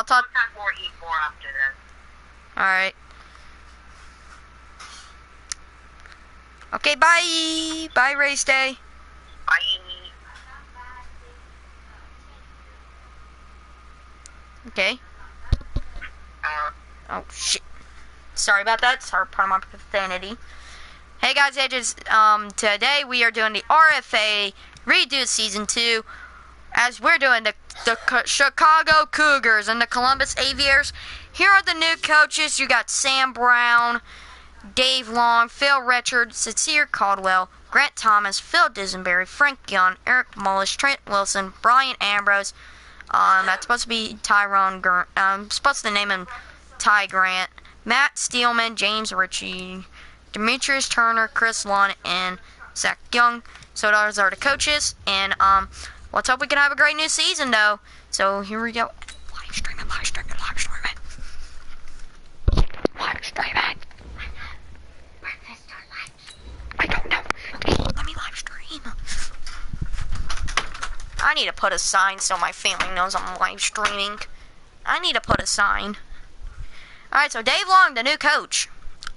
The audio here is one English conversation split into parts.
I'll talk. We'll talk more, eat more after this. Alright. Okay, bye. Bye, race day. Bye. Okay. Oh, shit. Sorry about that. Sorry, part of my profanity. Hey, guys, today we are doing the RFA Redo Season 2. As we're doing the Chicago Cougars and the Columbus Aviators. Here are the new coaches. You got Sam Brown, Dave Long, Phil Richards, Sincere Caldwell, Grant Thomas, Phil Disenberry, Frank Young, Eric Mullish, Trent Wilson, Brian Ambrose. That's supposed to be Tyrone Grant. I'm supposed to name him Ty Grant. Matt Steelman, James Ritchie, Demetrius Turner, Chris Lund, and Zach Young. So those are the coaches. And let's hope we can have a great new season, though. So here we go. Live streaming. I don't know. Let me live stream. I need to put a sign so my family knows I'm live streaming. I need to put a sign. Alright, so Dave Long, the new coach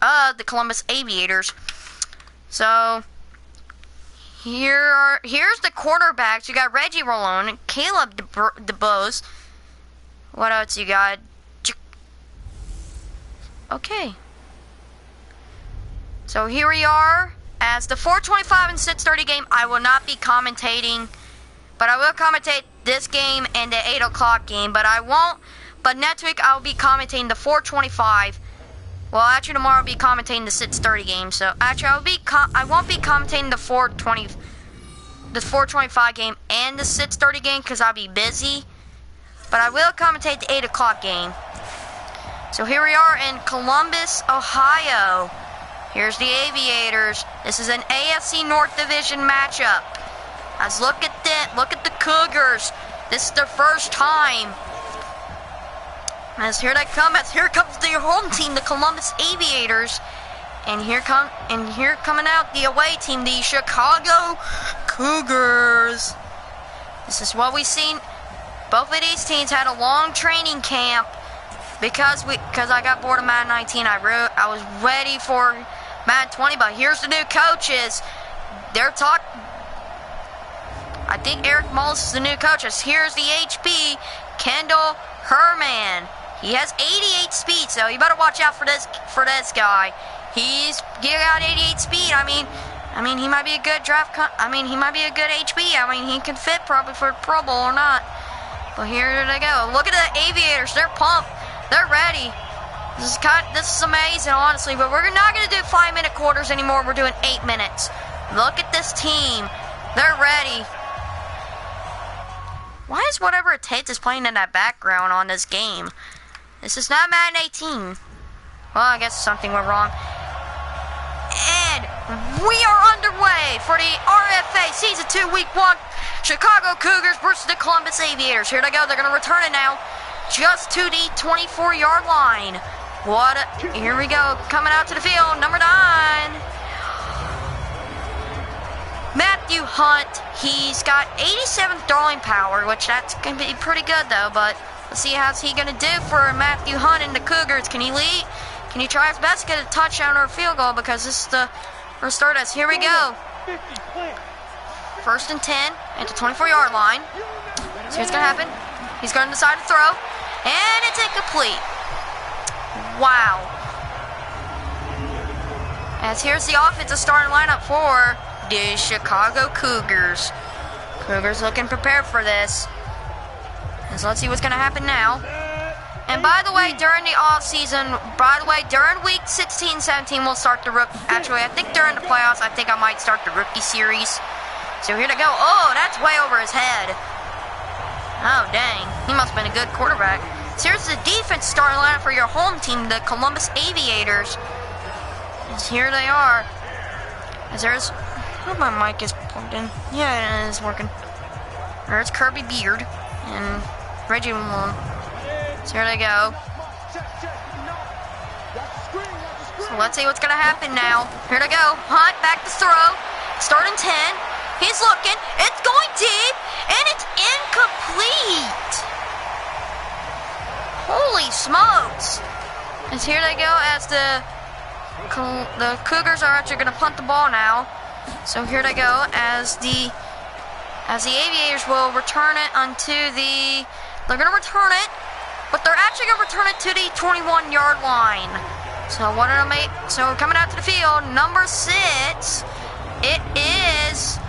of the Columbus Aviators. So here's the quarterbacks. You got Reggie Rolone, Caleb DeBose. What else you got? Okay. So here we are. As the 4:25 and 6:30 game, I will not be commentating, but I will commentate this game and the 8 o'clock game, but I won't. But next week I will be commentating the 4:25. Well, actually tomorrow I'll be commentating the 6:30 game. So actually I won't be commentating the 4:25 game and the 6:30 game because I'll be busy. But I will commentate the 8 o'clock game. So here we are in Columbus, Ohio. Here's the Aviators. This is an AFC North Division matchup. Let's look at the Cougars. This is their first time. As here comes the home team, the Columbus Aviators. And here coming out the away team, the Chicago Cougars. This is what we've seen. Both of these teams had a long training camp because I got bored of Madden 19. I was ready for Madden 20, but here's the new coaches. I think Eric Mullis is the new coach. Here's the HB, Kendall Herman. He has 88 speed, so you better watch out for this guy. He got 88 speed. I mean, he might be a good he might be a good HB. I mean, he can fit probably for Pro Bowl or not. But here they go. Look at the Aviators. They're pumped. They're ready. This is amazing, honestly. But we're not going to do 5-minute quarters anymore. We're doing 8 minutes. Look at this team. They're ready. Why is Whatever It Takes is playing in that background on this game? This is not Madden 18. Well, I guess something went wrong. And we are underway for the RFA Season 2 Week 1. Chicago Cougars versus the Columbus Aviators. Here they go. They're going to return it now. Just to the 24-yard line. Here we go. Coming out to the field. Number 9. Matthew Hunt. He's got 87 throwing power, which that's going to be pretty good, though. But let's see how's he going to do for Matthew Hunt and the Cougars. Can he lead? Can he try his best to get a touchdown or a field goal? Because this is the first start. Here we go. 1st and 10 at the 24-yard line. See what's going to happen. He's going to decide to throw. And it's incomplete. Wow. As here's the offensive starting lineup for the Chicago Cougars. Cougars looking prepared for this. So let's see what's going to happen now. And by the way, during the offseason, during week 16, 17, we'll start the rookie. Actually, I think during the playoffs, I think I might start the rookie series. So here they go. Oh, that's way over his head. Oh, dang. He must have been a good quarterback. So here's the defense starting lineup for your home team, the Columbus Aviators. And here they are. I hope my mic is plugged in. Yeah, it is working. There's Kirby Beard and Reggie Malone. So here they go. So let's see what's going to happen now. Here they go. Hunt back to throw. Starting 10. He's looking. It's going deep. And it's incomplete. Holy smokes! And here they go as the Cougars are actually going to punt the ball now. So here they go as the Aviators will return it they're going to return it, but they're actually going to return it to the 21-yard line. So so coming out to the field, number 6, it is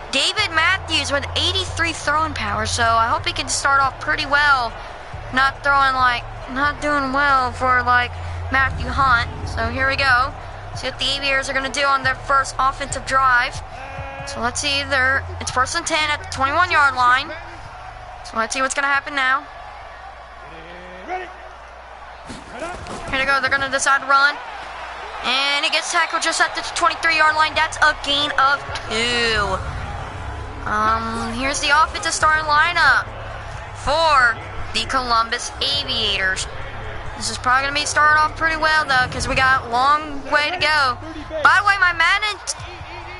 David Matthews with 83 throwing power. So I hope he can start off pretty well. Not doing well for Matthew Hunt. So here we go. See what the Aviators are going to do on their first offensive drive. So let's see, it's 1st and 10 at the 21-yard line. So let's see what's going to happen now. Here they go, they're going to decide to run. And he gets tackled just at the 23-yard line. That's a gain of 2. Here's the offensive starting lineup for the Columbus Aviators. This is probably going to be starting off pretty well, though, because we got a long way to go. By the way, my Madden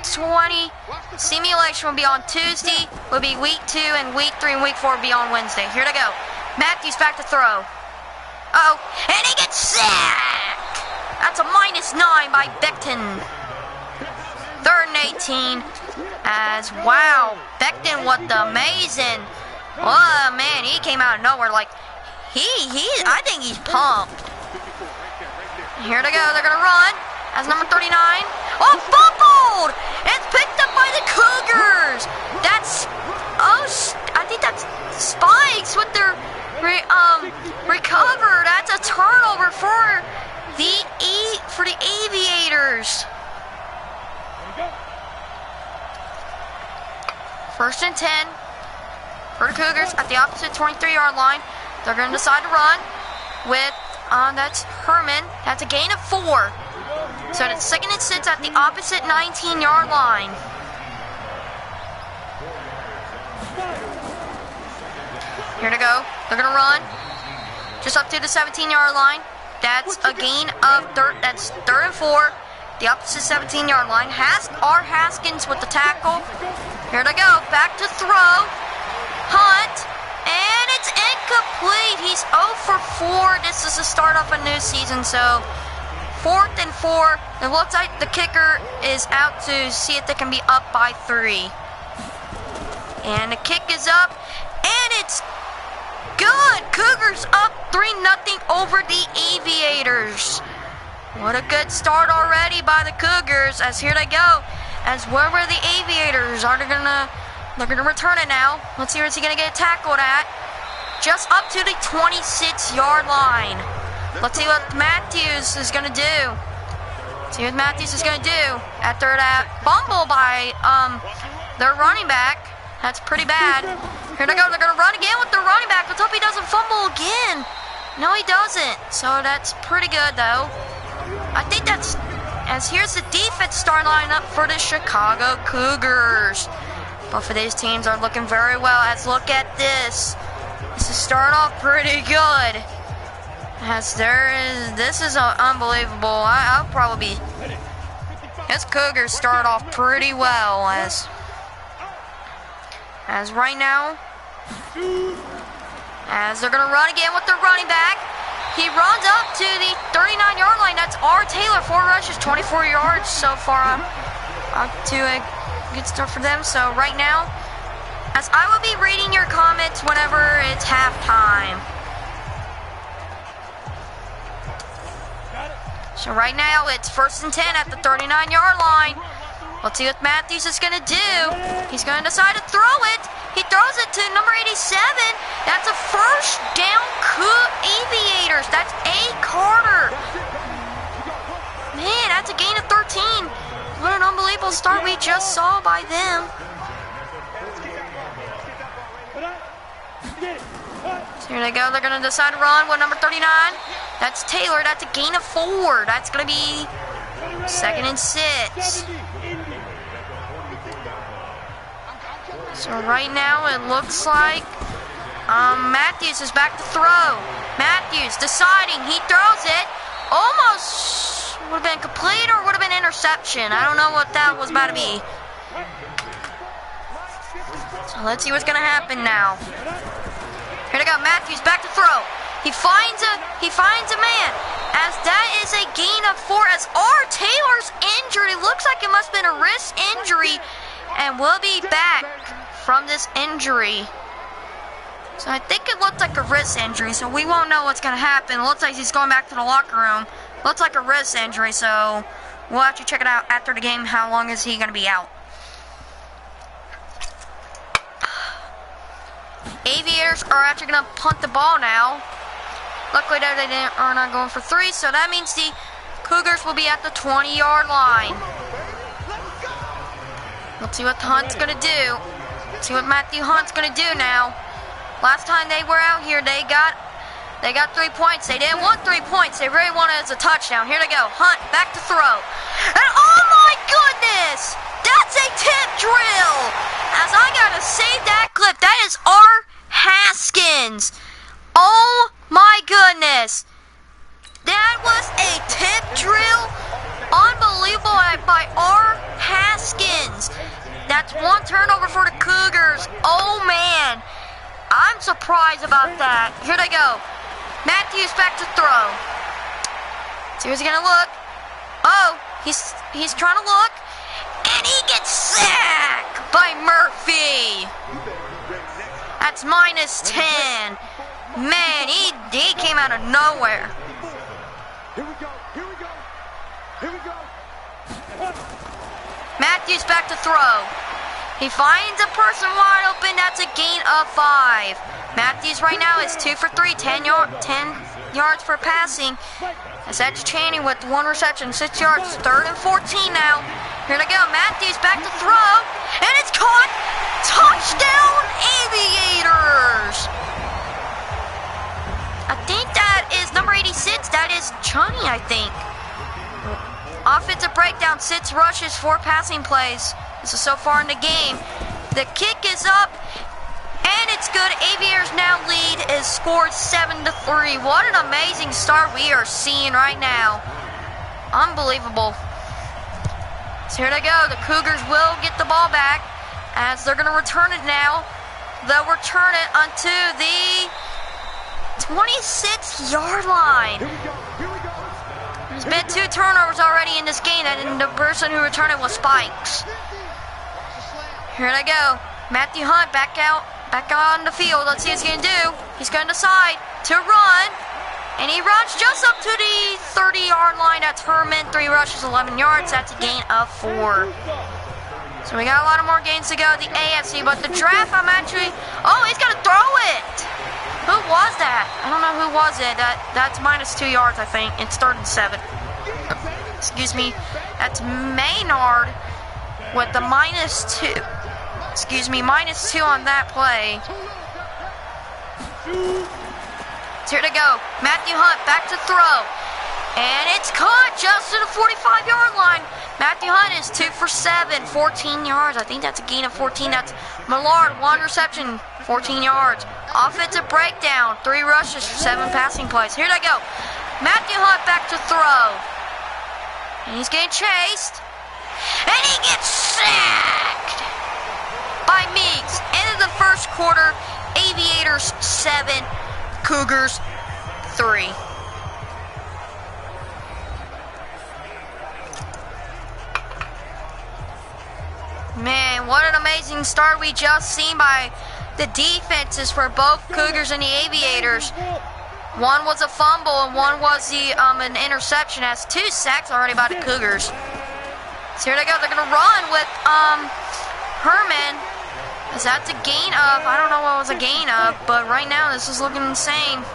20 simulation will be on Tuesday, will be week 2, and week 3 and week 4 will be on Wednesday. Here to go. Matthews back to throw. Uh-oh, and he gets sacked! That's a -9 by Becton. 3rd and 18. Wow, Becton looked amazing. Oh, man, he came out of nowhere I think he's pumped. Here they go, they're going to run. As number 39. Oh, fumbled! It's picked up by the Cougars. I think that's Spikes with their recover. That's a turnover for the Aviators. 1st and 10 for the Cougars at the opposite 23-yard line. They're going to decide to run with, that's Herman. That's a gain of 4. So it's 2nd and 6 at the opposite 19-yard line. Here to go. They're going to run just up to the 17-yard line. That's a gain of that's 3rd and 4. The opposite 17-yard line. Haskins with the tackle. Here to go. Back to throw. Hunt. And it's incomplete. He's 0 for 4. This is the start of a new season, so 4th and 4. It looks like the kicker is out to see if they can be up by 3. And the kick is up, and it's good. Cougars up 3-0 over the Aviators. What a good start already by the Cougars. As here they go. As where were the Aviators? They're gonna return it now. Let's see where's he gonna get tackled at. Just up to the 26-yard line. Let's see what Matthews is gonna do. After that fumble by their running back. That's pretty bad. Here they go. They're gonna run again with their running back. Let's hope he doesn't fumble again. No, he doesn't. So that's pretty good though. I think here's the defense starting lineup for the Chicago Cougars. Both of these teams are looking very well. Look at this. This is starting off pretty good. This is unbelievable. I'll probably be. This Cougars start off pretty well as right now. As they're gonna run again with their running back. He runs up to the 39-yard line. That's R. Taylor, 4 rushes, 24 yards so far. Up to a good start for them. So right now, as I will be reading your comments whenever it's halftime. So right now, it's 1st and 10 at the 39-yard line. Let's see what Matthews is going to do. He's going to decide to throw it. He throws it to number 87. That's a first down Aviators. That's A. Carter. Man, that's a gain of 13. What an unbelievable start we just saw by them. So here they go. They're going to decide to run with number 39. That's Taylor. That's a gain of 4. That's going to be 2nd and 6. So right now it looks like Matthews is back to throw. Matthews deciding. He throws it. Almost would have been complete or would have been interception. I don't know what that was about to be. So let's see what's going to happen now. Here they go. Matthews back to throw. He finds a He finds a man. As that is a gain of 4. As R. Taylor's injured. It looks like it must have been a wrist injury. And we'll be back from this injury. So I think it looked like a wrist injury. So we won't know what's going to happen. It looks like he's going back to the locker room. Looks like a wrist injury. So we'll have to check it out after the game. How long is he going to be out? Aviators are actually going to punt the ball now. Luckily, they are not going for 3, so that means the Cougars will be at the 20-yard line. Let's see what the Hunt's going to do. Let's see what Matthew Hunt's going to do now. Last time they were out here, they got 3 points. They didn't want 3 points. They really wanted it as a touchdown. Here they go. Hunt back to throw. And oh my goodness! That's a tip drill! As I got to save that clip. That is R. Haskins. Oh my goodness. That was a tip drill. Unbelievable by R. Haskins. That's 1 turnover for the Cougars. Oh man. I'm surprised about that. Here they go. Matthews back to throw. See where's he gonna look. Oh, he's trying to look. And he gets sacked by Murphy. That's -10. Man, he came out of nowhere. Here we go. Matthews back to throw. He finds a person wide open. That's a gain of 5. Matthews right now is 2 for 3, 10 yards for passing. That's Channing with 1 reception, 6 yards, 3rd and 14 now. Here they go. Matthews back to throw. And it's caught. Touchdown, Aviators. I think that is number 86. That is Chunny, I think. Offensive breakdown, 6 rushes, 4 passing plays. This is so far in the game. The kick is up, and it's good. Aviators now lead is scored 7-3. What an amazing start we are seeing right now. Unbelievable. So here they go. The Cougars will get the ball back as they're going to return it now. They'll return it onto the 26-yard line. There's been 2 turnovers already in this game, and the person who returned it was Spikes. Here they go. Matthew Hunt back on the field. Let's see what he's going to do. He's going to decide to run, and he runs just up to the 30-yard line. That's Herman. 3 rushes, 11 yards. That's a gain of 4. So we got a lot of more games to go at the AFC, but the draft, I'm actually... Oh, he's going to throw it. Who was that? I don't know who was it. That's -2 yards, I think. It's 3rd and 7. Excuse me. That's Maynard with the -2. Excuse me, -2 on that play. So here they go. Matthew Hunt back to throw. And it's caught just to the 45-yard line. Matthew Hunt is 2 for 7, 14 yards. I think that's a gain of 14. That's Millard, 1 reception, 14 yards. Offensive breakdown, 3 rushes, 7 passing plays. Here they go. Matthew Hunt back to throw. And he's getting chased. And he gets sacked by Meeks. End of the first quarter. Aviators 7, Cougars 3. Man, what an amazing start we just seen by the defenses for both Cougars and the Aviators. One was a fumble and one was an interception. Has 2 sacks already by the Cougars. So here they go. They're going to run with Herman. Because that's a gain of, I don't know what was a gain of, but right now this is looking insane.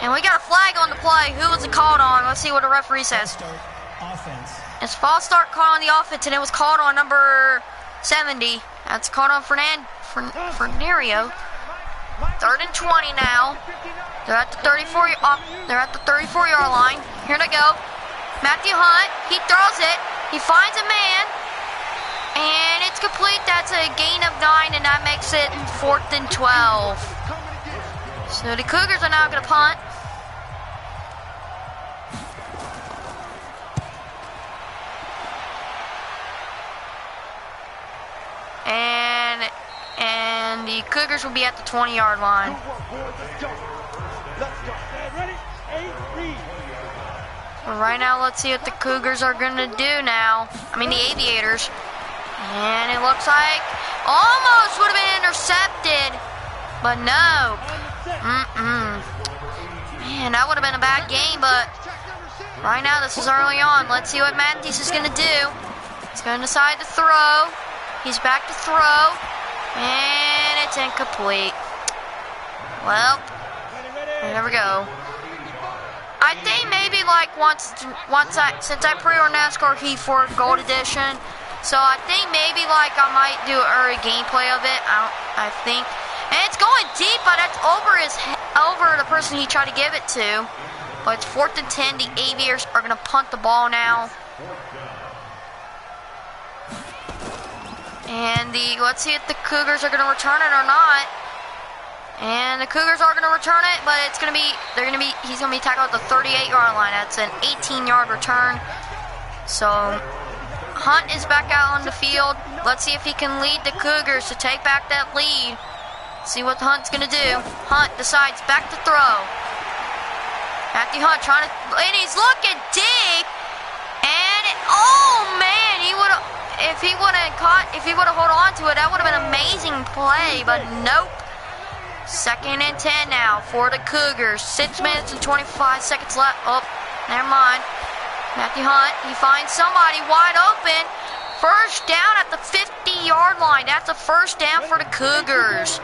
And we got a flag on the play. Who was it called on? Let's see what the referee says. Offense. It's false start call on the offense, and it was called on number 70. That's called on Fernario. 3rd and 20 now. They're at the 34-yard line. Here they go. Matthew Hunt, he throws it. He finds a man, and it's complete. That's a gain of 9, and that makes it 4th and 12. So the Cougars are now going to punt. And the Cougars will be at the 20-yard line. But right now, let's see what the Cougars are going to do now. I mean, the Aviators. And it looks like almost would have been intercepted. But no. Man, that would have been a bad game, but right now, this is early on. Let's see what Matthews is going to do. He's going to decide to throw. He's back to throw. And it's incomplete. Well, there we go. I think maybe like since I pre-ordered NASCAR Heat 4 Gold Edition, so I think maybe like I might do an early gameplay of it. I think. And it's going deep, but that's over the person he tried to give it to. But it's 4th and 10. The Aviators are going to punt the ball now. And let's see if the Cougars are going to return it or not. And the Cougars are going to return it, but he's going to be tackled at the 38-yard line. That's an 18-yard return. So Hunt is back out on the field. Let's see if he can lead the Cougars to take back that lead. See what Hunt's going to do. Hunt decides back to throw. Matthew Hunt trying to, and he's looking deep. And oh man, if he would have held on to it, that would have been an amazing play. But nope. 2nd and 10 now for the Cougars. 6 minutes and 25 seconds left. Oh, never mind. Matthew Hunt, he finds somebody wide open. First down at the 50-yard line. That's a first down for the Cougars.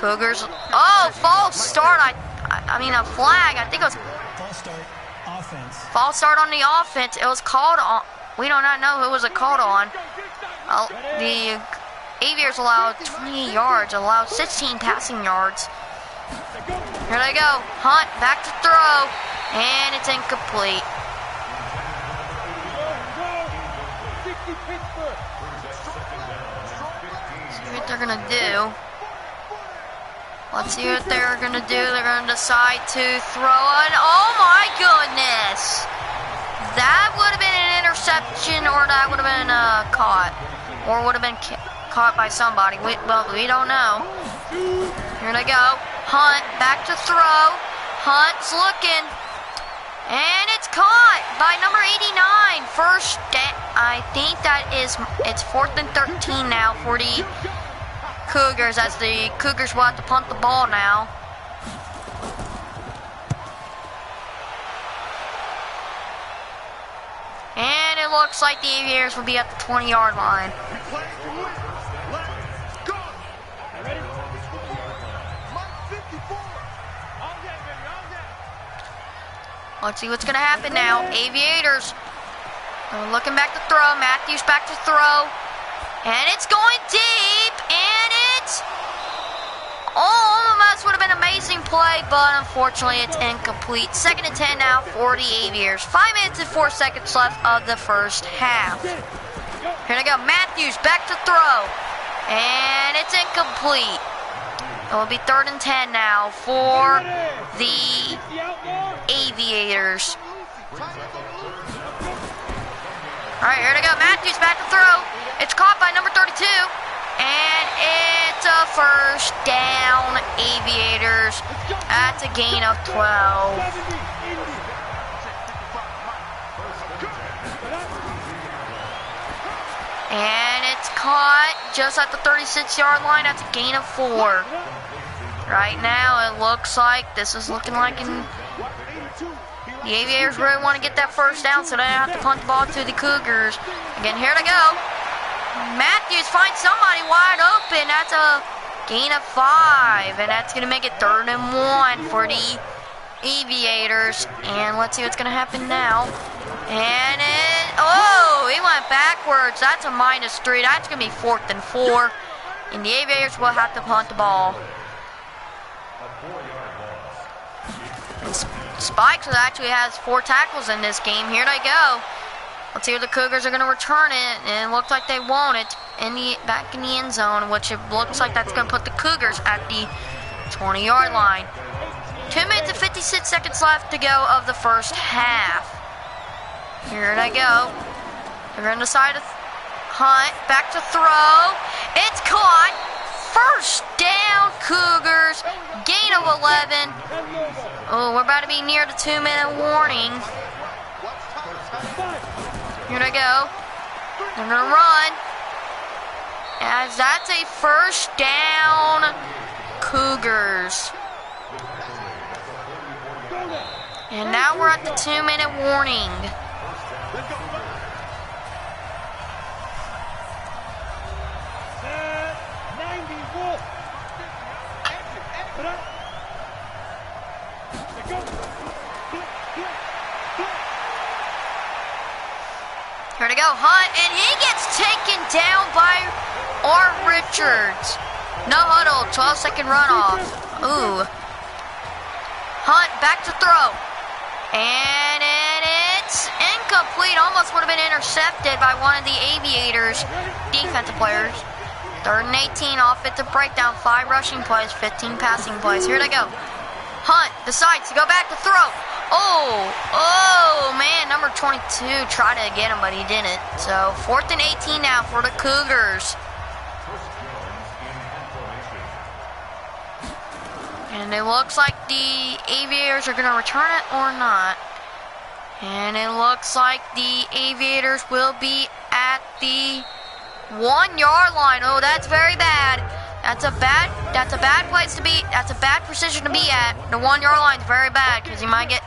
Oh, false start. I mean a flag. I think it was False start. Offense. false start on the offense. It was called on. We do not know who was it called on. The Aviators allowed 20 yards, allowed 16 passing yards. Here they go. Hunt back to throw, and it's incomplete. See what they're gonna do. Let's see what they're gonna do. They're gonna decide to throw it. Oh my goodness! That would have been an interception, or that would have been caught, or would have been caught by somebody. We don't know. Here they go. Hunt back to throw. Hunt's looking, and it's caught by number 89. First, I think it's 4th and 13 now for the Cougars, as the Cougars will have to punt the ball now. And it looks like the Aviators will be at the 20-yard line. Let's see what's going to happen now. Aviators are looking back to throw. Matthews back to throw. And it's going deep. And it's almost would have been an amazing play, but unfortunately it's incomplete. 2nd and 10 now for the Aviators. 5 minutes and 4 seconds left of the first half. Here they go. Matthews back to throw. And it's incomplete. It will be 3rd and 10 now for the Aviators. Alright, here they go. Matthews back to throw. It's caught by number 32. And it's a first down, Aviators. That's a gain of 12. And it's caught just at the 36-yard line. That's a gain of 4. Right now, it looks like this is looking like the Aviators really want to get that first down, so they have to punt the ball to the Cougars. Again, here they go. Matthews finds somebody wide open. That's a gain of 5, and that's going to make it 3rd and 1 for the Aviators. And let's see what's going to happen now. And he went backwards. That's a -3. That's going to be 4th and 4. And the Aviators will have to punt the ball. And Spikes actually has 4 tackles in this game. Here they go. Let's see if the Cougars are going to return it. And it looks like they won't. It's back in the end zone, which it looks like that's going to put the Cougars at the 20-yard line. 2 minutes and 56 seconds left to go of the first half. Here they go. They're going to decide to Hunt back to throw. It's caught. First down, Cougars. Gain of 11. Oh, we're about to be near the 2-minute warning. Here they go. They're gonna run. As that's a first down, Cougars. And now we're at the 2-minute warning. Here to go, Hunt, and he gets taken down by R. Richards. No huddle, 12-second runoff. Ooh. Hunt back to throw. And it's incomplete. Almost would have been intercepted by one of the Aviators defensive players. 3rd and 18, offensive breakdown, 5 rushing plays, 15 passing plays. Here they go. Hunt decides to go back to throw. Oh man, number 22 tried to get him, but he didn't. So 4th and 18 now for the Cougars. And it looks like the Aviators are going to return it or not. And it looks like the Aviators will be at the 1-yard line. Oh, that's very bad. That's a bad place to be. That's a bad position to be at. The 1-yard line is very bad because you might get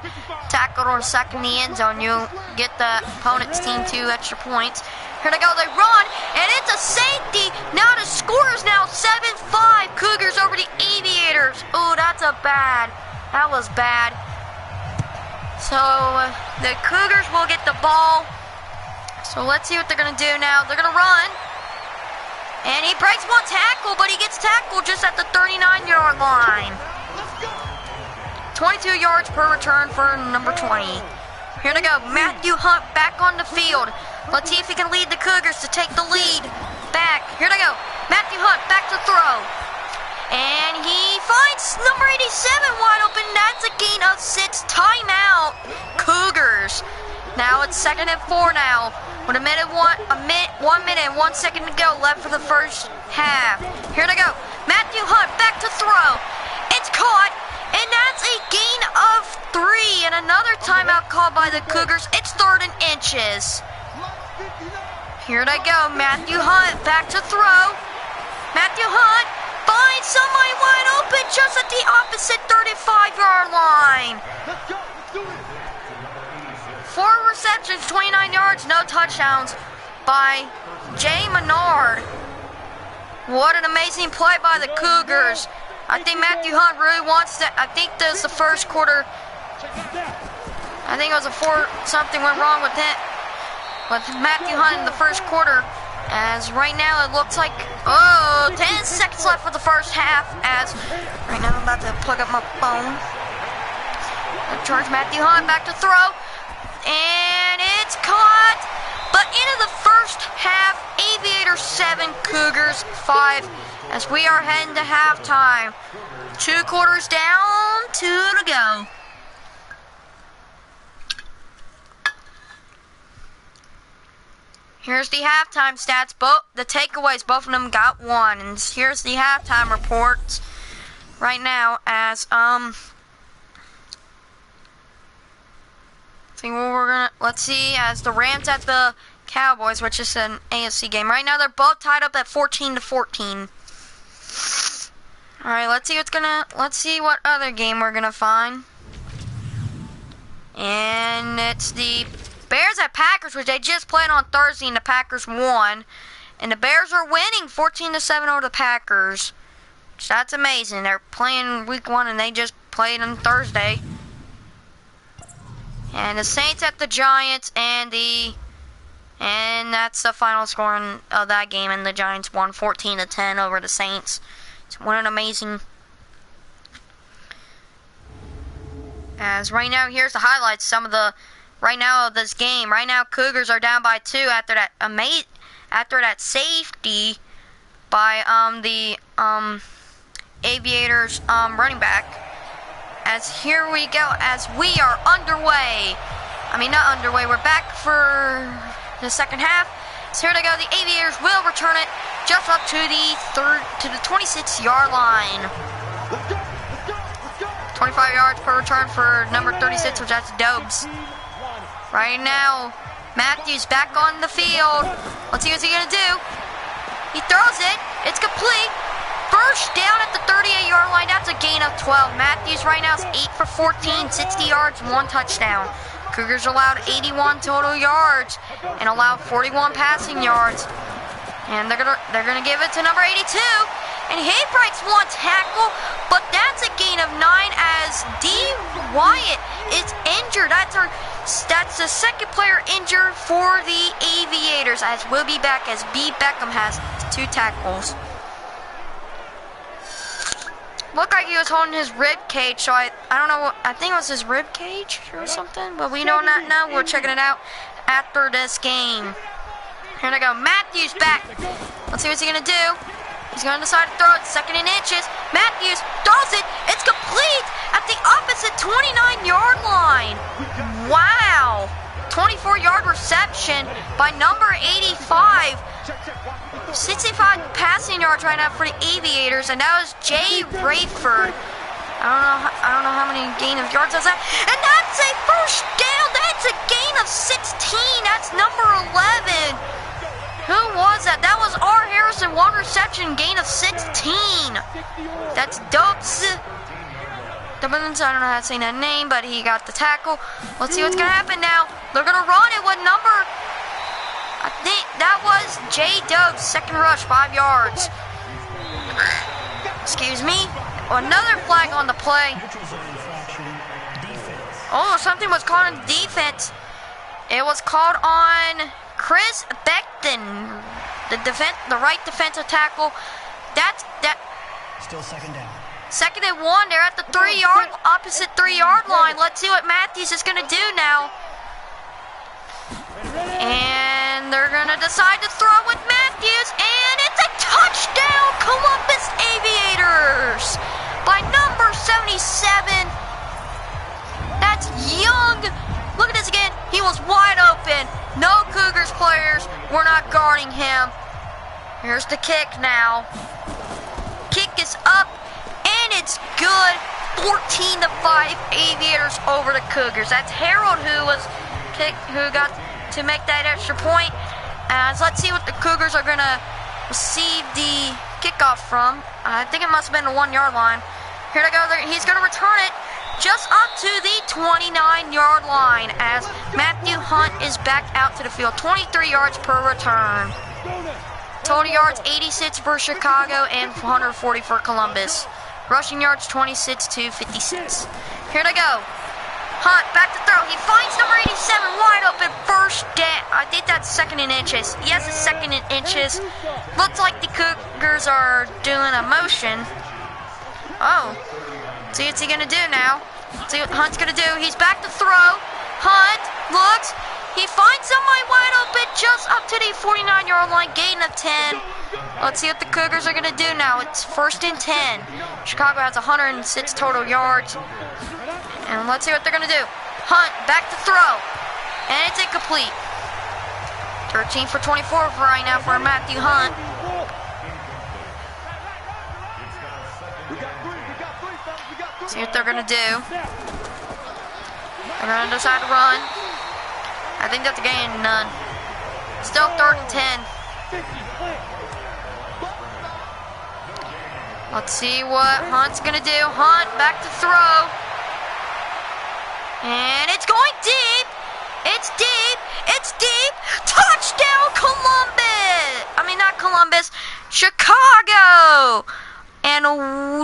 tackled or sacked in the end zone. You'll get the opponent's team 2 extra points. Here they go, they run, and it's a safety. Now the score is now 7-5. Cougars over the Aviators. Oh, that was bad. So the Cougars will get the ball. So let's see what they're gonna do now. They're gonna run. And he breaks one tackle, but he gets tackled just at the 39-yard line. 22 yards per return for number 20. Here they go, Matthew Hunt back on the field. Let's see if he can lead the Cougars to take the lead back. Here they go, Matthew Hunt back to throw. And he finds number 87 wide open. That's a gain of 6. Timeout, Cougars. Now it's 2nd and 4 now. With 1 minute and 1 second to go left for the first half. Here they go. Matthew Hunt back to throw. It's caught, and that's a gain of 3. And another timeout called by the Cougars. It's 3rd and inches. Here they go. Matthew Hunt back to throw. Matthew Hunt finds somebody wide open just at the opposite 35-yard line. 4 receptions, 29 yards, no touchdowns by Jay Menard. What an amazing play by the Cougars. I think Matthew Hunt really wants that. I think this is the first quarter. I think it was something went wrong with it. With Matthew Hunt in the first quarter. As right now it looks like, 10 seconds left for the first half. As right now I'm about to plug up my phone. Charge Matthew Hunt back to throw. And it's caught. But into the first half, Aviators 7, Cougars 5. As we are heading to halftime. 2 quarters down, 2 to go. Here's the halftime stats. The takeaways, both of them got 1. And here's the halftime reports right now as let's see, as the Rams at the Cowboys, which is an AFC game. Right now they're both tied up at 14-14. Alright, let's see what other game we're gonna find. And it's the Bears at Packers, which they just played on Thursday, and the Packers won. And the Bears are winning 14-7 over the Packers. So that's amazing. They're playing week 1 and they just played on Thursday. And the Saints at the Giants, and that's the final score of that game, and the Giants won 14-10 over the Saints. So what an amazing. As right now, here's the highlights. Of this game. Right now, Cougars are down by 2 after that safety by the Aviators running back. As here we go, as we are underway. I mean, not underway, we're back for the second half. So here they go, the Aviators will return it just up to the 26-yard line. 25 yards per return for number 36, which that's Dobes. Right now, Matthews back on the field. Let's see what's he gonna do. He throws it. It's complete. First down at the 38-yard line. That's a gain of 12. Matthews right now is 8 for 14, 60 yards, 1 touchdown. Cougars allowed 81 total yards and allowed 41 passing yards. And they're gonna give it to number 82. And he breaks 1 tackle, but that's a gain of 9 as D. Wyatt is injured. That's the second player injured for the Aviators, as we'll be back as B. Beckham has 2 tackles. Looked like he was holding his rib cage, so I don't know, I think it was his rib cage or something, but we don't know. We're checking it out after this game. Here we go, Matthews back. Let's see what's he gonna do. He's gonna decide to throw it, 2nd and inches. Matthews throws it, it's complete at the opposite 29-yard line. Wow, 24-yard reception by number 85. 65 passing yards right now for the Aviators, and that was Jay Rayford. I don't know how many gain of yards that's that. And that's a first down. That's a gain of 16. That's number 11. Who was that? That was R. Harrison, 1 reception, gain of 16. That's Dubs. I don't know how to say that name, but he got the tackle. Let's see what's going to happen now. They're going to run it with number... I think that was J. Dubs, 2nd rush, 5 yards. Excuse me. Another flag on the play. Oh, something was called on defense. It was called on Chris Beckton, the right defensive tackle. That. Still 2nd down. 2nd and 1. They're at the opposite 3-yard line. Let's see what Matthews is going to do now. And they're going to decide to throw with Matthews, and it's a touchdown, Columbus Aviators, by number 77. That's Young. Look at this again. He was wide open. No Cougars players were not guarding him. Here's the kick now. Kick is up, and it's good. 14-5 Aviators over the Cougars. That's Harold who got to make that extra point. As let's see what the Cougars are going to receive the kickoff from. I think it must have been the 1-yard line. Here they go. He's going to return it just up to the 29-yard line as Matthew Hunt is back out to the field. 23 yards per return. Total yards 86 for Chicago and 140 for Columbus. Rushing yards 26 to 56. Here they go. Hunt back to throw. He finds number 87 wide open. First down. I think that's 2nd and inches. Yes, it's 2nd and inches. Looks like the Cougars are doing a motion. Oh. See what's he going to do now. See what Hunt's going to do. He's back to throw. Hunt looks. He finds somebody wide open just up to the 49-yard line. Gain of 10. Let's see what the Cougars are going to do now. It's 1st and 10. Chicago has 106 total yards. And let's see what they're going to do. Hunt back to throw. And it's incomplete. 13 for 24 for right now for Matthew Hunt. See what they're going to do. They're going to decide to run. I think that's a gain of none. Still 3rd and 10. Let's see what Hunt's going to do. Hunt back to throw. And it's going deep. It's deep. It's deep. Touchdown, Columbus. I mean, not Columbus. Chicago. And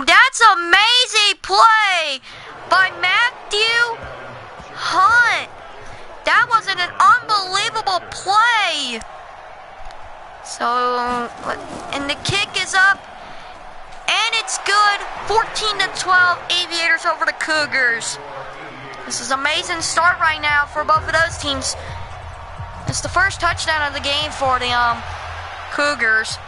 that's amazing play by Matthew Hunt. That was an unbelievable play. So, and the kick is up. And it's good. 14-12 Aviators over the Cougars. This is an amazing start right now for both of those teams. It's the first touchdown of the game for the Cougars.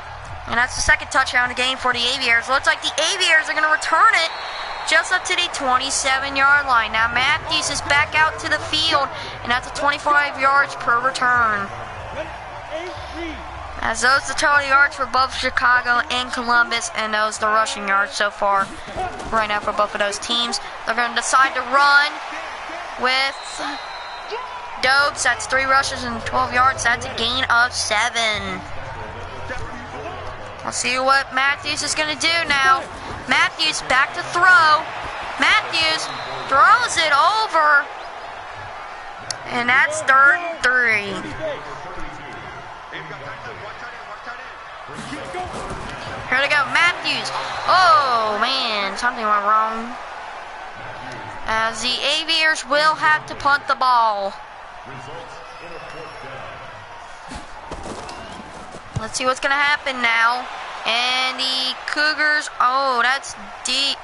And that's the 2nd touchdown of the game for the Aviators. Looks like the Aviators are going to return it just up to the 27-yard line. Now Matthews is back out to the field, and that's a 25 yards per return. As those are the total yards for both Chicago and Columbus, and those the rushing yards so far right now for both of those teams. They're going to decide to run with Dobes, that's 3 rushes and 12 yards. That's a gain of 7. Let's see what Matthews is going to do now. Matthews back to throw. Matthews throws it over. And that's 3rd and 3. Here we go, Matthews. Oh, man, something went wrong. As the Aviators will have to punt the ball. Let's see what's going to happen now. And the Cougars, oh, that's deep.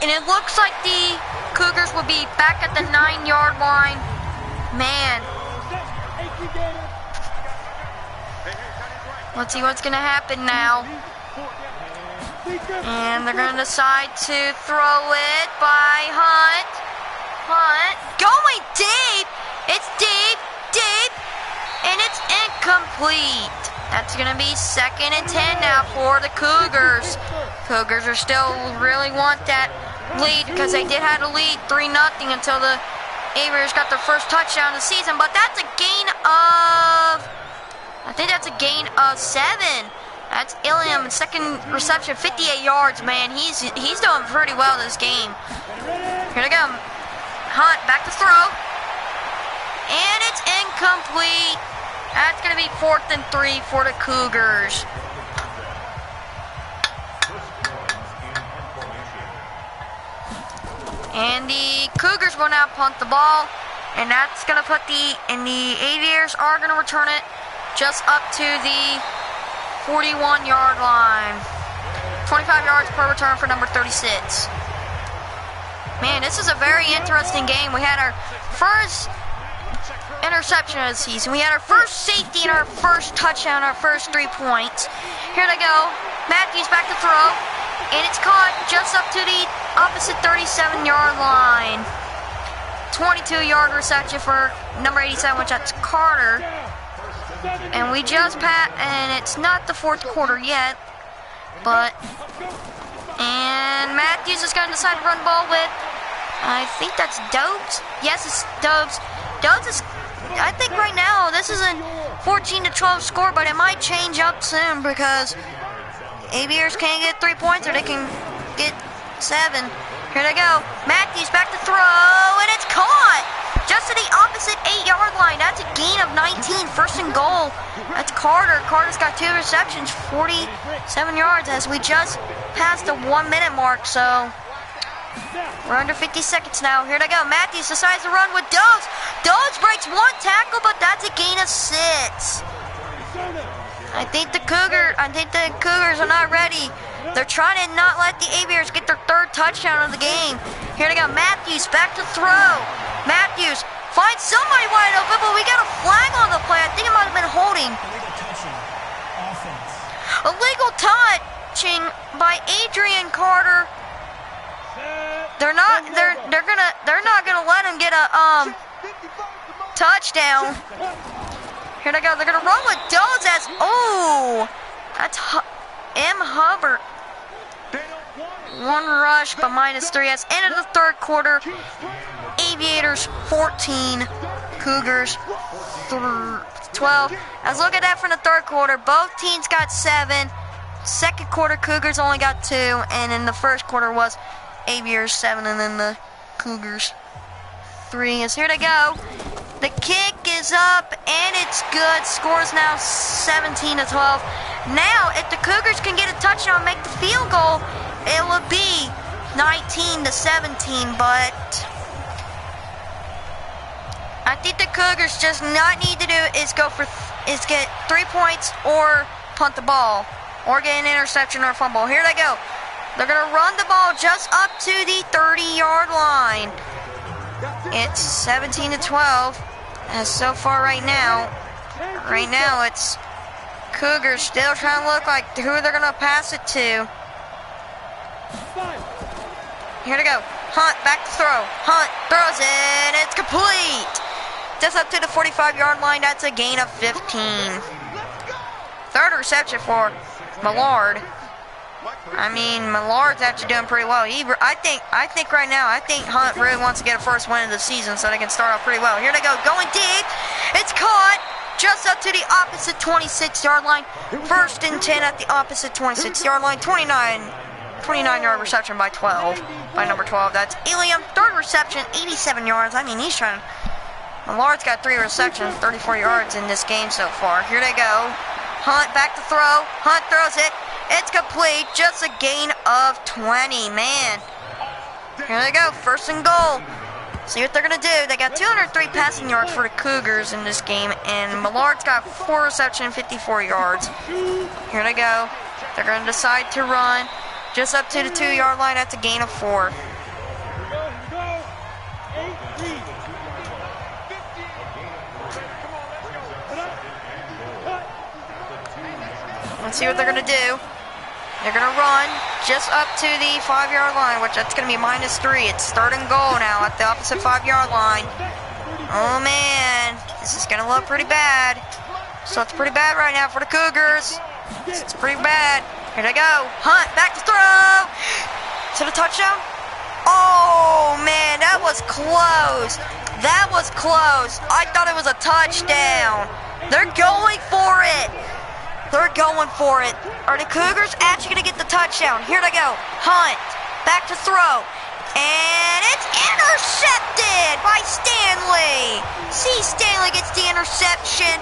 And it looks like the Cougars will be back at the 9-yard line. Man. Let's see what's going to happen now. And they're going to decide to throw it by Hunt. Hunt. Going deep. It's deep, deep. And it's incomplete. That's going to be 2nd and 10 now for the Cougars. Cougars are still really want that lead because they did have a lead 3-0 until the Aviators got their first touchdown of the season. But that's a gain of, I think that's a gain of 7. That's Iliam, 2nd reception, 58 yards, man. He's doing pretty well this game. Here we go. Hunt back to throw. And it's incomplete. That's going to be 4th and 3 for the Cougars. And the Cougars will now punt the ball. And that's going to put and the Aviators are going to return it just up to the 41-yard line. 25 yards per return for number 36. Man, this is a very interesting game. We had our first interception of the season. We had our first safety and our first touchdown, our first 3 points. Here they go. Matthews back to throw. And it's caught just up to the opposite 37-yard line. 22-yard reception for number 87, which that's Carter. And we just and it's not the 4th quarter yet. But, and Matthews is going to decide to run the ball with, I think that's Dobes. Yes, it's Dobes. Dobes is, I think right now, this is a 14-12 score, but it might change up soon because Aviators can't get 3 points or they can get 7. Here they go. Matthews back to throw, and it's caught just to the opposite 8-yard line. That's a gain of 19, 1st and goal. That's Carter. Carter's got 2 receptions, 47 yards as we just passed the 1-minute mark, so we're under 50 seconds now. Here they go. Matthews decides to run with Dobes. Dobes breaks 1 tackle, but that's a gain of 6. I think the Cougars are not ready. They're trying to not let the Aviators get their 3rd touchdown of the game. Here they go. Matthews back to throw. Matthews finds somebody wide open, but we got a flag on the play. I think it might have been holding. Illegal touching by Adrian Carter. They're not gonna let him get a touchdown. Here they go. They're gonna run with Dones as that's M. Hubbard. 1 rush, but -3. That's end of the 3rd quarter. Aviators 14, Cougars 12. Let's look at that from the 3rd quarter. Both teams got 7. 2nd quarter, Cougars only got 2, and in the 1st quarter was Aviators 7, and then the Cougars 3. Is here to go. The kick is up, and it's good. Scores now 17-12. Now, if the Cougars can get a touchdown and make the field goal, it would be 19-17, but I think the Cougars just not need to do is get 3 points or punt the ball or get an interception or a fumble. Here they go. They're going to run the ball just up to the 30-yard line. It's 17-12. And so far right now it's Cougars still trying to look like who they're going to pass it to. Here to go. Hunt back to throw. Hunt throws it. It's complete. Just up to the 45-yard line. That's a gain of 15. 3rd reception for Millard. I mean, Millard's actually doing pretty well. I think right now, Hunt really wants to get a first win of the season so they can start off pretty well. Here they go, going deep. It's caught just up to the opposite 26-yard line. First and 10 at the opposite 26-yard line. 29-yard reception by number 12. That's Ilium. Third reception, 87 yards. I mean, he's trying. Millard's got 3 receptions, 34 yards in this game so far. Here they go. Hunt back to throw. Hunt throws it. It's complete. Just a gain of 20. Man. Here they go. First and goal. See what they're going to do. They got 203 passing yards for the Cougars in this game. And Millard's got 4 receptions, 54 yards. Here they go. They're going to decide to run. Just up to the 2-yard line. That's a gain of 4. Let's see what they're going to do. They're going to run just up to the 5-yard line, which that's going to be -3. It's third and goal now at the opposite 5-yard line. Oh, man. This is going to look pretty bad. So it's pretty bad right now for the Cougars. It's pretty bad. Here they go. Hunt back to throw. To the touchdown. Oh, man. That was close. That was close. I thought it was a touchdown. They're going for it. They're going for it. Are the Cougars actually going to get the touchdown? Here they go. Hunt. Back to throw. And it's intercepted by Stanley. See, Stanley gets the interception.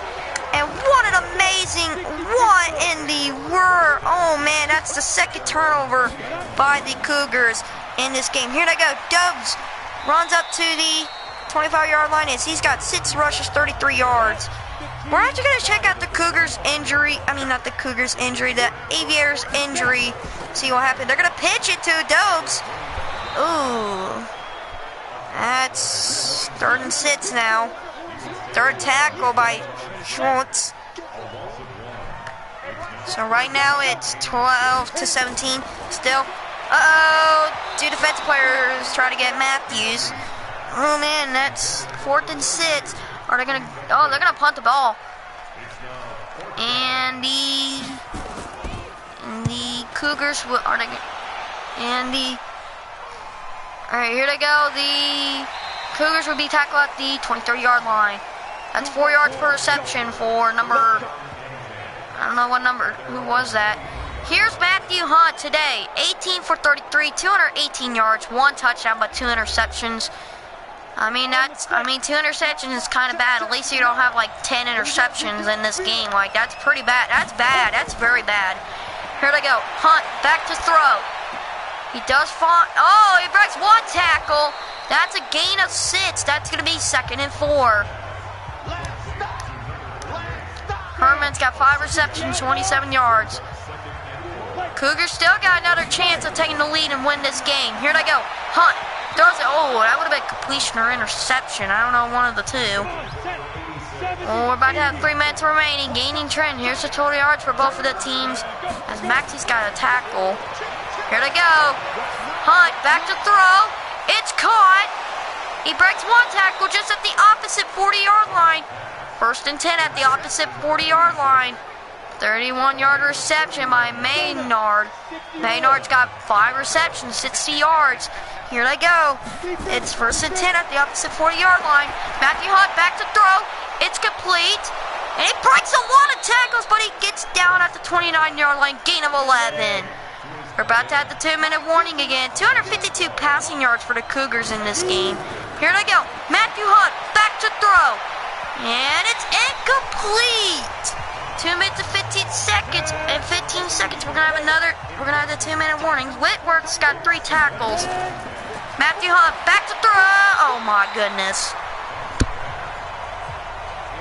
And what an amazing, what in the world. Oh, man, that's the second turnover by the Cougars in this game. Here they go. Dobbs runs up to the 25-yard line. He's got 6 rushes, 33 yards. We're actually going to check out the Cougars injury. I mean, not the Cougars injury, the Aviators injury. See what happened. They're going to pitch it to Dobbs. Ooh. That's 3rd and 6 now. Third tackle by Schwartz. So right now it's 12-17 still. Uh-oh. 2 defensive players try to get Matthews. Oh, man, that's 4th and 6. Are they going to... Oh, they're going to punt the ball. And the Cougars... Are they... And the... Alright, here they go. The Cougars would be tackled at the 23-yard line. That's 4 yards per reception for number... I don't know what number. Who was that? Here's Matthew Hunt today. 18 for 33, 218 yards, 1 touchdown, but 2 interceptions. I mean, 2 interceptions is kind of bad. At least you don't have like 10 interceptions in this game. Like, that's pretty bad. That's bad. That's very bad. Here they go. Hunt back to throw. He does fall. Oh, he breaks 1 tackle. That's a gain of 6. That's going to be 2nd and 4. Herman's got 5 receptions, 27 yards. Cougars still got another chance of taking the lead and win this game. Here they go. Hunt throws it. Oh, that would have been completion or interception. I don't know, one of the two. Oh, we're about to have 3 minutes remaining. Gaining trend. Here's the total yards for both of the teams as Maxie's got a tackle. Here they go. Hunt back to throw. It's caught. He breaks 1 tackle just at the opposite 40-yard line. 1st and 10 at the opposite 40-yard line. 31-yard reception by Maynard. Maynard's got 5 receptions, 60 yards. Here they go. It's 1st and 10 at the opposite 40-yard line. Matthew Hunt back to throw. It's complete. And he breaks a lot of tackles, but he gets down at the 29-yard line. Gain of 11. We're about to have the 2-minute warning again. 252 passing yards for the Cougars in this game. Here they go. Matthew Hunt back to throw. And it's incomplete. 2 minutes and 15 seconds. In 15 seconds, we're gonna have the 2-minute warning. Whitworth's got 3 tackles. Matthew Hunt back to throw. Oh my goodness.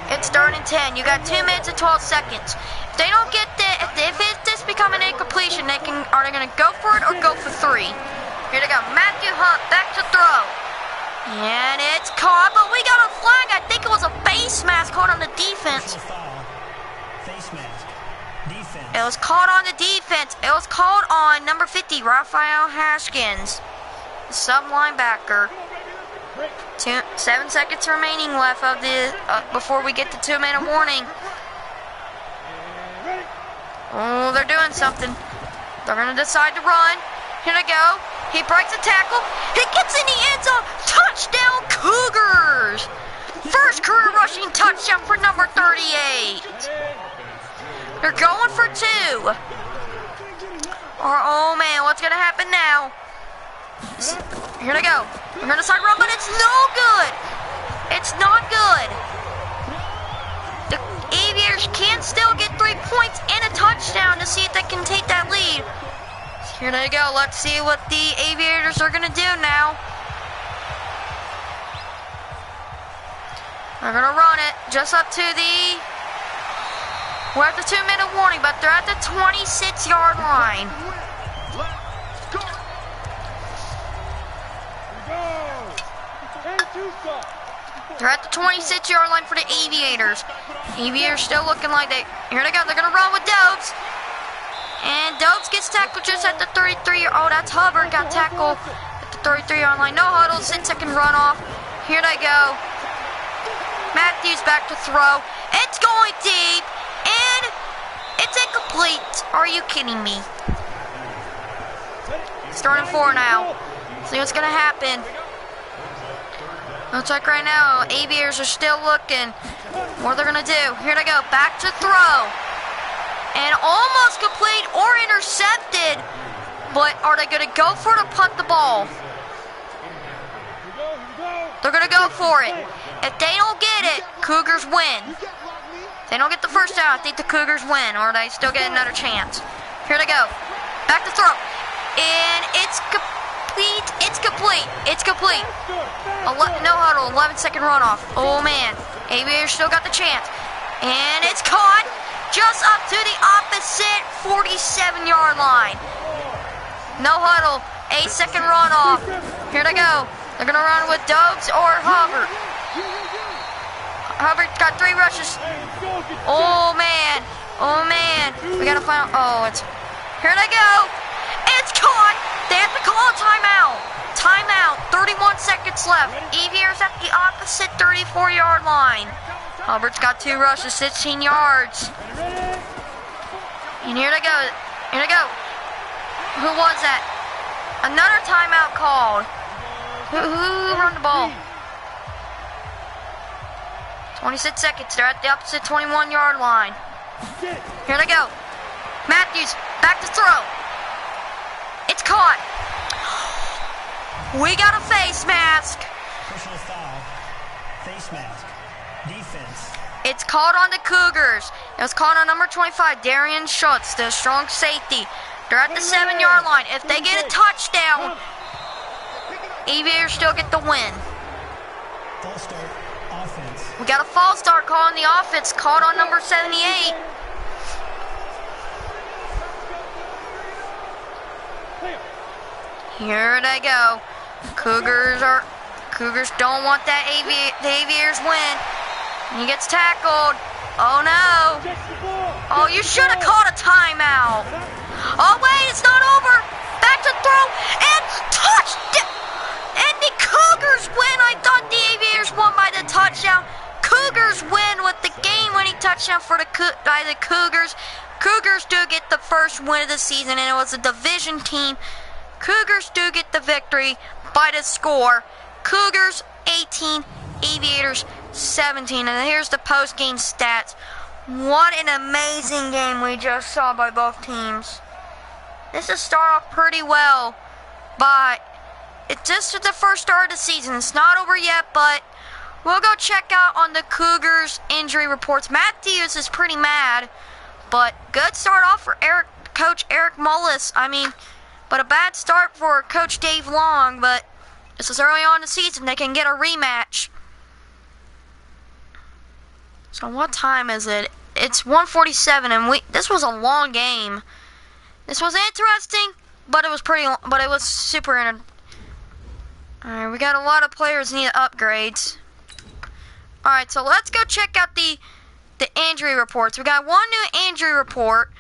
It's 3rd and 10. You got 2 minutes and 12 seconds. If they don't get if this become an incompletion, are they gonna go for it or go for 3? Here they go. Matthew Hunt back to throw. And it's caught, but we got a flag. I think it was a face mask caught on the defense. Face mask. Defense. It was called on the defense. It was called on number 50, Raphael Haskins, the sub linebacker. 7 seconds remaining left of the before we get the 2-minute warning. Oh, they're doing something. They're going to decide to run. Here they go. He breaks a tackle. He gets in the end zone. Touchdown, Cougars! First career rushing touchdown for number 38. They're going for 2. Oh man, what's going to happen now? Here they go. They're going to decide to run, but it's no good. It's not good. The Aviators can still get 3 points and a touchdown to see if they can take that lead. Here they go. Let's see what the Aviators are going to do now. They're going to run it just up to the... We're at the 2-minute warning, but they're at the 26-yard line. They're at the 26-yard line for the Aviators. Aviators still looking like they... Here they go. They're going to run with Dobes. And Dobes gets tackled just at the 33. Oh, that's Hubbard got tackled at the 33-yard line. No huddle, 6-second runoff. Here they go. Matthews back to throw. It's going deep. And it's incomplete. Are you kidding me? Starting 4 now. See what's going to happen. Looks like right now, Aviators are still looking. What they're going to do. Here they go. Back to throw. And almost complete or intercepted. But are they going to go for it or punt the ball? They're going to go for it. If they don't get it, Cougars win. If they don't get the first down, I think the Cougars win. Or they still get another chance. Here they go. Back to throw. And it's complete. It's complete. It's complete. No huddle. 11-second runoff. Oh, man. Aviators still got the chance. And it's caught. Just up to the opposite 47-yard line. No huddle. 8-second runoff. Here they go. They're going to run with Dobes or Hubbard. Hubbard's got 3 rushes. Oh, man. Oh, man. We got to find out. Oh, it's... Here they go. It's caught. They have to call a timeout. Timeout. 31 seconds left. Aviators at the opposite 34-yard line. Hubbard's got 2 rushes, 16 yards. And here they go. Here they go. Who was that? Another timeout called. Who run the ball? 26 seconds. They're at the opposite 21-yard line. Here they go. Matthews back to throw. It's caught. We got a face mask. Personal foul. Face mask. Defense. It's called on the Cougars. It was called on number 25, Darian Schultz, the strong safety. They're at the 7-yard line. If they get a touchdown, Aviators still get the win. False start. Offense. We got a false start call on the offense, called on number 78. Here they go. Cougars don't want that the Aviators win. And he gets tackled. Oh no. Oh, you should have called a timeout. Oh wait, it's not over. Back to throw and touchdown. And the Cougars win. I thought the Aviators won by the touchdown. Cougars win with the game-winning touchdown for the Cougars. Cougars do get the first win of the season, and it was a division team. Cougars do get the victory by the score. Cougars 18, Aviators 17. And here's the post-game stats. What an amazing game we just saw by both teams. This is start off pretty well, but it's just the first start of the season. It's not over yet, but we'll go check out on the Cougars injury reports. Matthews is pretty mad, but good start off for Coach Eric Mullis. But a bad start for Coach Dave Long, but this is early on in the season. They can get a rematch. So what time is it? It's 1:47, and this was a long game. This was interesting, but it was super Alright, we got a lot of players need upgrades. Alright, so let's go check out the injury reports. We got one new injury report.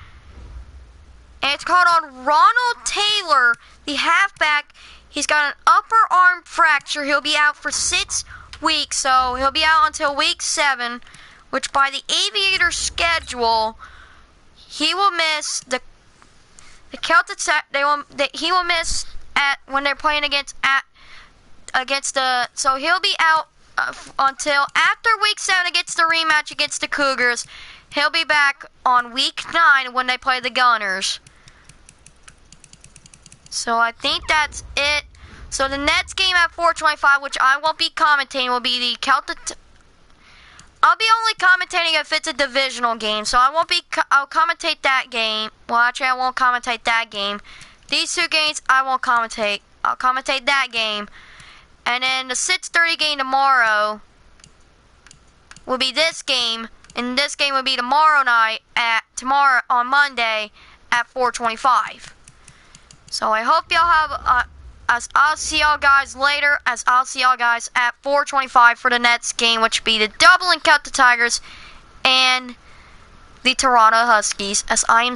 And it's called on Ronald Taylor, the halfback. He's got an upper arm fracture. He'll be out for 6 weeks, so he'll be out until week 7, which by the Aviators schedule, he will miss The Celtics, he will miss when they're playing against the. So he'll be out until after week 7 against the rematch against the Cougars. He'll be back on week 9 when they play the Gunners. So I think that's it. So the Nets game at 4:25, which I won't be commentating, will be the Celtics. I'll be only commentating if it's a divisional game, so I'll commentate that game. Well, actually, I won't commentate that game. These 2 games, I won't commentate. I'll commentate that game. And then the 6:30 game tomorrow will be this game, and this game will be tomorrow on Monday at 4:25. So I hope y'all have, I'll see y'all guys later, I'll see y'all guys at 4:25 for the Nets game, which will be the Dublin Celtic Tigers and the Toronto Huskies, as I am